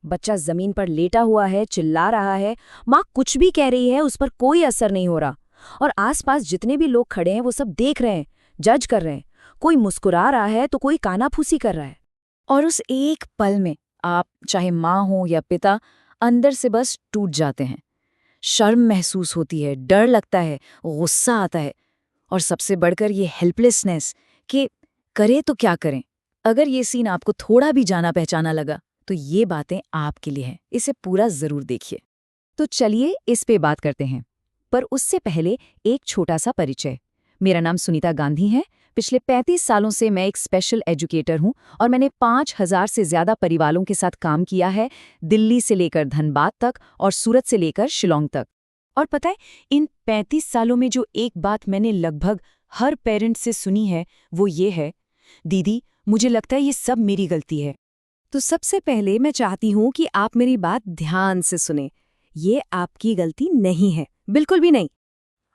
बच्चा जमीन पर लेटा हुआ है, चिल्ला रहा है, माँ कुछ भी कह रही है, उस पर कोई असर नहीं हो रहा। और आसपास जितने भी लोग खड़े हैं वो सब देख रहे हैं, जज कर रहे हैं। कोई मुस्कुरा रहा है तो कोई कानाफूसी कर रहा है। और उस एक पल में आप, चाहे माँ हो या पिता, अंदर से बस टूट जाते हैं। शर्म महसूस होती है, डर लगता है, गुस्सा आता है, और सबसे बढ़कर ये हेल्पलेसनेस कि करें तो क्या करें। अगर ये सीन आपको थोड़ा भी जाना पहचाना लगा तो ये बातें आपके लिए हैं। इसे पूरा जरूर देखिए। तो चलिए इस पे बात करते हैं, पर उससे पहले एक छोटा सा परिचय। मेरा नाम सुनीता गांधी है। पिछले 35 सालों से मैं एक स्पेशल एजुकेटर हूं और मैंने 5000 से ज्यादा परिवारों के साथ काम किया है, दिल्ली से लेकर धनबाद तक और सूरत से लेकर शिलोंग तक। और पता है, इन 35 सालों में जो एक बात मैंने लगभग हर पेरेंट से सुनी है वो ये है, दीदी मुझे लगता है ये सब मेरी गलती है। तो सबसे पहले मैं चाहती हूं कि आप मेरी बात ध्यान से सुने। ये आपकी गलती नहीं है, बिल्कुल भी नहीं।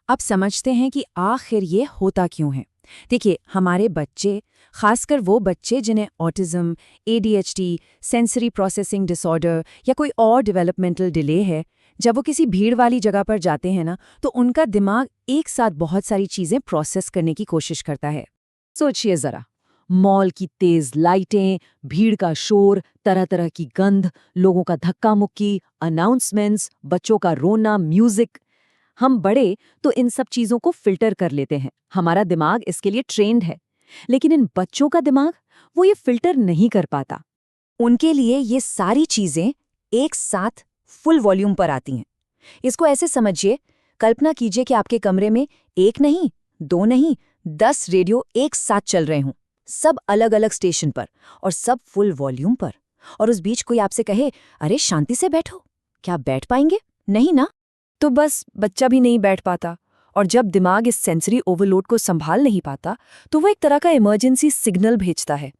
अब समझते हैं कि आखिर ये होता क्यों है। देखिए, हमारे बच्चे, खासकर वो बच्चे जिन्हें autism, ADHD, sensory processing disorder या कोई और डेवलपमेंटल डिले है, जब वो किसी भीड़ वाली जगह पर जाते हैं ना, तो उनका दिमाग एक साथ बहुत सारी चीजें प्रोसेस करने की कोशिश करता है। सोचिए जरा, मॉल की तेज लाइटें, भीड़ का शोर, तरह तरह की गंध, लोगों का धक्का मुक्की, अनाउंसमेंट्स, बच्चों का रोना, म्यूजिक। हम बड़े तो इन सब चीजों को फिल्टर कर लेते हैं, हमारा दिमाग इसके लिए ट्रेन्ड है। लेकिन इन बच्चों का दिमाग, वो ये फिल्टर नहीं कर पाता। उनके लिए ये सारी चीजें एक साथ फुल वॉल्यूम पर आती हैं। इसको ऐसे समझिए, कल्पना कीजिए कि आपके कमरे में एक नहीं, दो नहीं, 10 रेडियो एक साथ चल रहे हों, सब अलग अलग स्टेशन पर और सब फुल वॉल्यूम पर। और उस बीच कोई आपसे कहे, अरे शांति से बैठो, क्या आप बैठ पाएंगे? नहीं ना। तो बस बच्चा भी नहीं बैठ पाता। और जब दिमाग इस सेंसरी ओवरलोड को संभाल नहीं पाता तो वो एक तरह का इमरजेंसी सिग्नल भेजता है।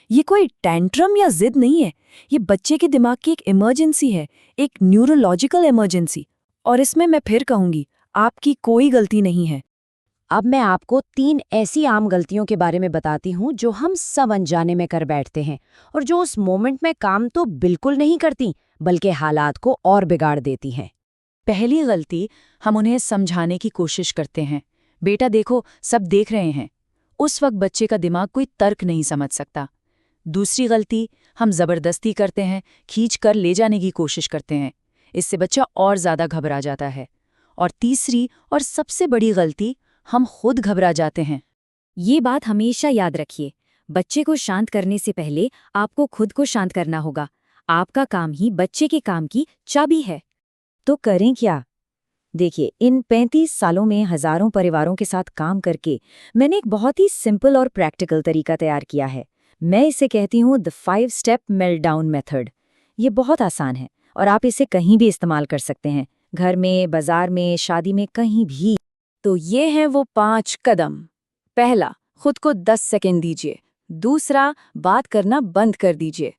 ये कोई टैंट्रम या जिद नहीं है, ये बच्चे के दिमाग की एक इमरजेंसी है, एक न्यूरोलॉजिकल इमरजेंसी। और इसमें मैं फिर कहूंगी, आपकी कोई गलती नहीं है। अब मैं आपको 3 ऐसी आम गलतियों के बारे में बताती हूँ जो हम सब अनजाने में कर बैठते हैं और जो उस मोमेंट में काम तो बिल्कुल नहीं करती, बल्कि हालात को और बिगाड़ देती हैं। पहली गलती, हम उन्हें समझाने की कोशिश करते हैं। बेटा देखो, सब देख रहे हैं। उस वक्त बच्चे का दिमाग कोई तर्क नहीं समझ सकता। दूसरी गलती, हम जबरदस्ती करते हैं, खींच कर ले जाने की कोशिश करते हैं। इससे बच्चा और ज्यादा घबरा जाता है। और तीसरी और सबसे बड़ी गलती, हम खुद घबरा जाते हैं। ये बात हमेशा याद रखिए, बच्चे को शांत करने से पहले आपको खुद को शांत करना होगा। आपका काम ही बच्चे के काम की चाबी है। तो करें क्या? देखिए, इन 35 सालों में हजारों परिवारों के साथ काम करके मैंने एक बहुत ही सिंपल और प्रैक्टिकल तरीका तैयार किया है। मैं इसे कहती हूँ द 5 स्टेप मेल्टडाउन मेथड। ये बहुत आसान है और आप इसे कहीं भी इस्तेमाल कर सकते हैं, घर में, बाजार में, शादी में, कहीं भी। तो ये हैं वो 5 कदम। पहला, खुद को 10 सेकंड दीजिए। दूसरा, बात करना बंद कर दीजिए।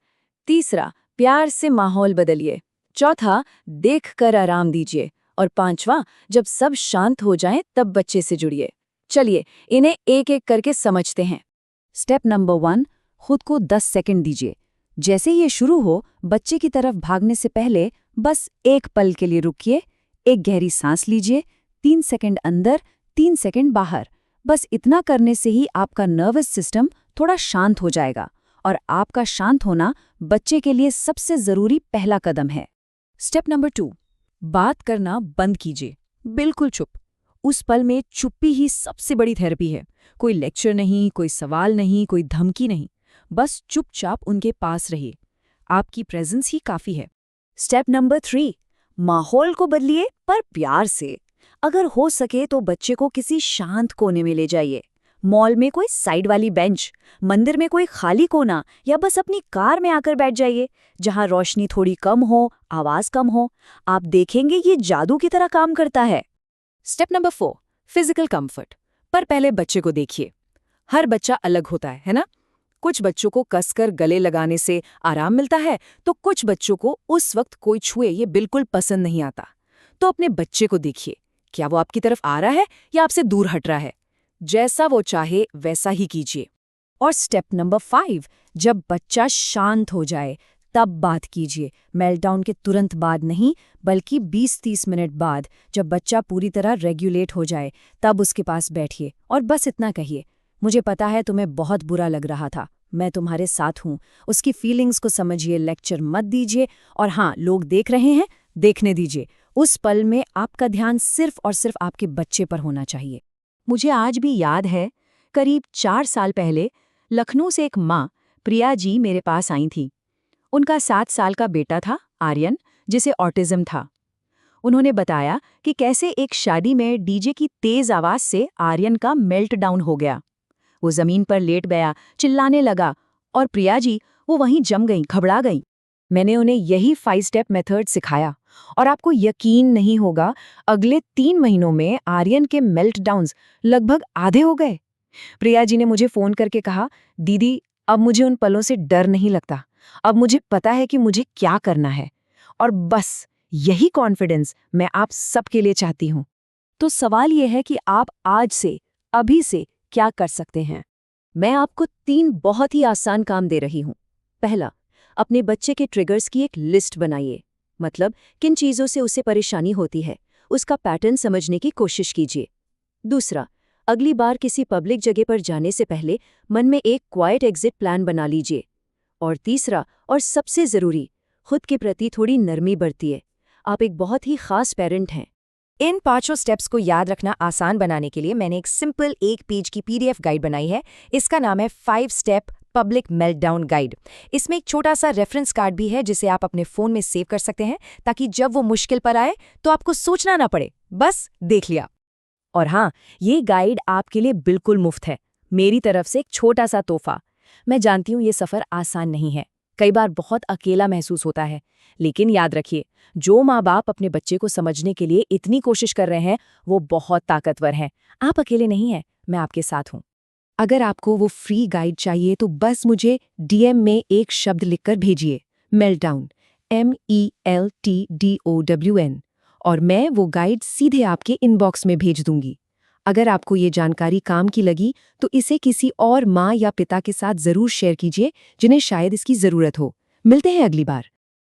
तीसरा, प्यार से माहौल बदलिए। चौथा, देखकर आराम दीजिए। और पांचवा, जब सब शांत हो जाएं तब बच्चे से जुड़िए। चलिए इन्हें एक एक करके समझते हैं। स्टेप नंबर 1, खुद को 10 सेकंड दीजिए। जैसे ये शुरू हो, बच्चे की तरफ भागने से पहले बस एक पल के लिए रुकिए, एक गहरी सांस लीजिए, 3 सेकंड अंदर, 3 सेकंड बाहर। बस इतना करने से ही आपका नर्वस सिस्टम थोड़ा शांत हो जाएगा। और आपका शांत होना बच्चे के लिए सबसे जरूरी पहला कदम है। स्टेप नंबर 2, बात करना बंद कीजिए। बिल्कुल चुप। उस पल में चुप्पी ही सबसे बड़ी थेरेपी है। कोई लेक्चर नहीं, कोई सवाल नहीं, कोई धमकी नहीं। बस चुपचाप उनके पास रहिए। आपकी प्रेजेंस ही काफी है। स्टेप नंबर 3, माहौल को बदलिए पर प्यार से। अगर हो सके तो बच्चे को किसी शांत कोने में ले जाइए। मॉल में कोई साइड वाली बेंच, मंदिर में कोई खाली कोना, या बस अपनी कार में आकर बैठ जाइए जहां रोशनी थोड़ी कम हो, आवाज कम हो। आप देखेंगे ये जादू की तरह काम करता है। Step number 4, physical comfort. पर पहले बच्चे को देखिए। हर बच्चा अलग होता है ना? कुछ बच्चों को कसकर गले लगाने से आराम मिलता है, तो कुछ बच्चों को उस वक्त कोई छुए ये बिल्कुल पसंद नहीं आता। तो अपने बच्चे को देखिए, क्या वो आपकी तरफ आ रहा है या आपसे दूर हट रहा है? जैसा वो चाहे वैसा ही कीजिए। और स्टेप नंबर 5, जब बच्चा शांत हो जाए तब बात कीजिए, मेल्टडाउन के तुरंत बाद नहीं, बल्कि 20-30 मिनट बाद, जब बच्चा पूरी तरह रेगुलेट हो जाए, तब उसके पास बैठिए और बस इतना कहिए, मुझे पता है तुम्हें बहुत बुरा लग रहा था, मैं तुम्हारे साथ हूँ। उसकी फीलिंग्स को समझिए, लेक्चर मत दीजिए, और हाँ, लोग देख रहे हैं, देखने दीजिए। उस पल में आपका ध्यान सिर्फ और सिर्फ आपके बच्चे पर होना चाहिए। मुझे आज भी याद है, करीब 4 साल पहले लखनऊ से एक माँ, प्रिया जी, मेरे पास आई थी। उनका 7 साल का बेटा था, आर्यन, जिसे ऑटिज्म था। उन्होंने बताया कि कैसे एक शादी में डीजे की तेज आवाज से आर्यन का मेल्ट डाउन हो गया। वो जमीन पर लेट गया, चिल्लाने लगा, और प्रिया जी वो वहीं जम गईं, घबरा गईं। मैंने उन्हें यही 5 स्टेप मेथड सिखाया, और आपको यकीन नहीं होगा, अगले 3 महीनों में आर्यन के मेल्ट डाउन्स लगभग आधे हो गए। प्रिया जी ने मुझे फोन करके कहा, दीदी, अब मुझे उन पलों से डर नहीं लगता, अब मुझे पता है कि मुझे क्या करना है, और बस यही कॉन्फिडेंस मैं आप सबके लिए चाहती हूँ। तो सवाल यह है कि आप आज से, अभी से क्या कर सकते हैं। मैं आपको 3 बहुत ही आसान काम दे रही हूँ। पहला, अपने बच्चे के ट्रिगर्स की एक लिस्ट बनाइए, मतलब किन चीज़ों से उसे परेशानी होती है, उसका पैटर्न समझने की कोशिश कीजिए। दूसरा, अगली बार किसी पब्लिक जगह पर जाने से पहले मन में एक क्वाइट एग्जिट प्लान बना लीजिए। और तीसरा, और सबसे ज़रूरी, खुद के प्रति थोड़ी नरमी बरतिए। आप एक बहुत ही खास पेरेंट हैं। इन 5 स्टेप्स को याद रखना आसान बनाने के लिए मैंने एक सिंपल 1 पेज की PDF गाइड बनाई है। इसका नाम है 5 स्टेप पब्लिक मेल्टडाउन गाइड। इसमें एक छोटा सा रेफरेंस कार्ड भी है, जिसे आप अपने फ़ोन में सेव कर सकते हैं, ताकि जब वो मुश्किल पर आए तो आपको सोचना ना पड़े, बस देख लिया। और हाँ, ये गाइड आपके लिए बिल्कुल मुफ्त है, मेरी तरफ से एक छोटा सा तोहफा। मैं जानती हूँ ये सफ़र आसान नहीं है, कई बार बहुत अकेला महसूस होता है, लेकिन याद रखिए, जो माँ बाप अपने बच्चे को समझने के लिए इतनी कोशिश कर रहे हैं, वो बहुत ताकतवर हैं। आप अकेले नहीं हैं, मैं आपके साथ हूँ। अगर आपको वो फ्री गाइड चाहिए तो बस मुझे DM में एक शब्द लिखकर भेजिए, मेल्टडाउन, MELTDOWN, और मैं वो गाइड सीधे आपके इनबॉक्स में भेज दूंगी। अगर आपको ये जानकारी काम की लगी तो इसे किसी और माँ या पिता के साथ ज़रूर शेयर कीजिए, जिन्हें शायद इसकी ज़रूरत हो। मिलते हैं अगली बार।